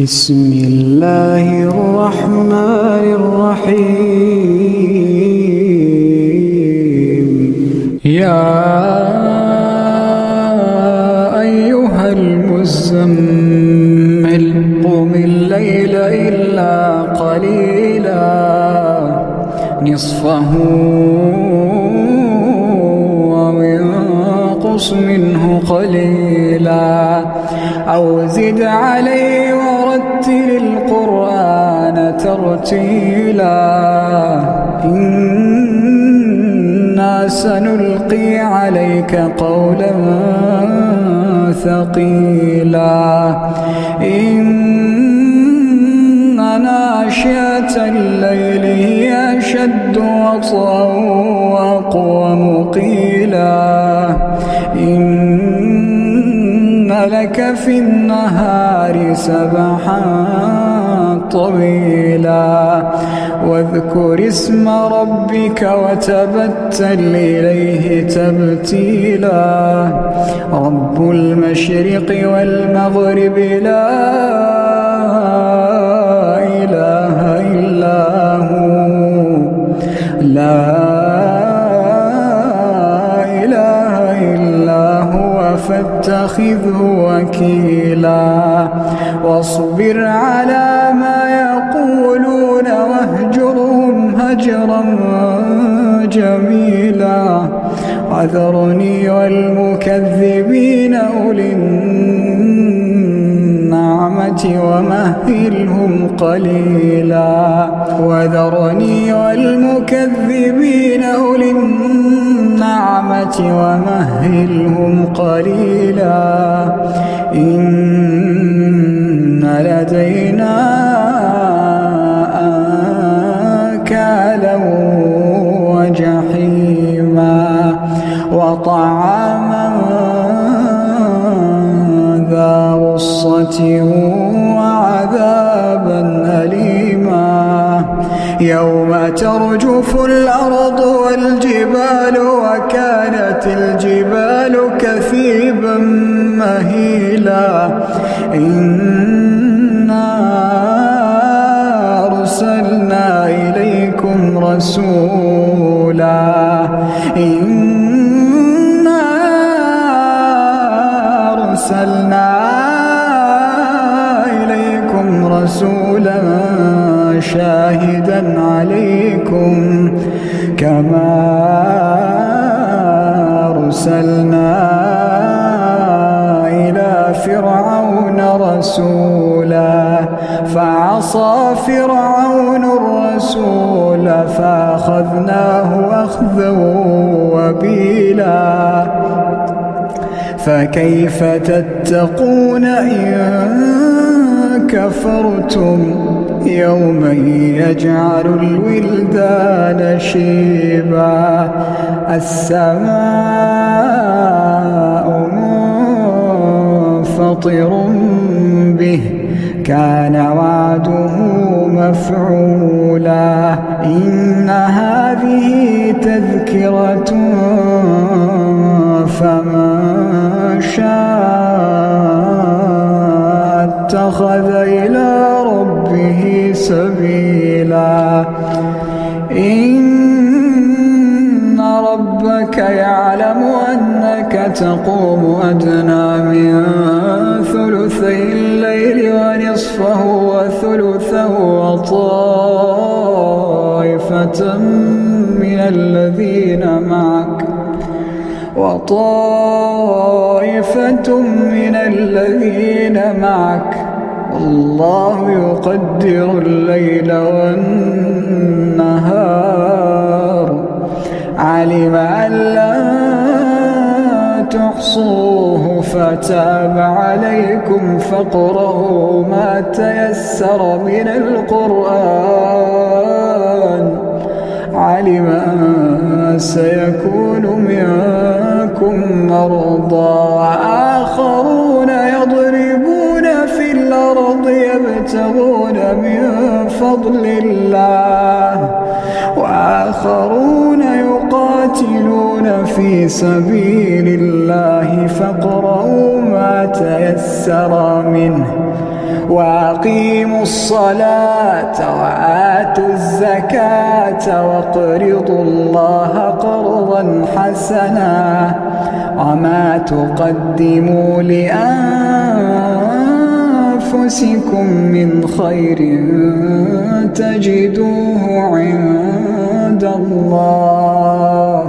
بسم الله الرحمن الرحيم. يا أيها المزمل قم الليل إلا قليلا نصفه وانقص منه قليلا أو زد عليه ورتل القرآن ترتيلا إنا سنلقي عليك قولا ثقيلا إن ناشئة الليل هي أشد وطئا وأقوم قيلا لك في النهار سبحا طويلا واذكر اسم ربك وتبتل إليه تبتيلا رب المشرق والمغرب لا إله إلا هو فاتخذه وكيلا واصبر على ما يقولون واهجرهم هجرا جميلا وذرني والمكذبين أولي النعمة ومهلهم قليلا وذرني والمكذبين أولي النعمة ومهلهم قليلا إن لدينا أنكالا وجحيما وطعاما ذا غصة وعذابا أليما يوم ترجف الأرض والجبال وكانت الجبال كثيبا مهيلا إنا أرسلنا إليكم رسولا شاهدا عليكم كما أرسلنا إلى فرعون رسولا فعصى فرعون الرسول فأخذناه أخذا وبيلا فكيف تتقون إن كفرتم يوما يجعل الولدان شيبا السماء منفطر به كان وعده مفعولا إن هذه تذكرة فمن شاء اتخذ إلى ربه سبيلا إن ربك يعلم أنك تقوم أدنى من ثلثي الليل ونصفه وثلثه وطائفة من الذين معك الله يقدر الليل والنهار علم أن لا تحصوه فتاب عليكم فاقرؤوا ما تيسر من القرآن علم أن سيكون منكم مرضى وآخرون يضربون في الأرض يبتغون من فضل الله وآخرون يقاتلون في سبيل الله فاقرؤوا ما تيسر منه وأقيموا الصلاة وآتوا الزكاة وأقرضوا الله قرضا حسنا وما تقدموا لأنفسكم من خير تجدوه عند الله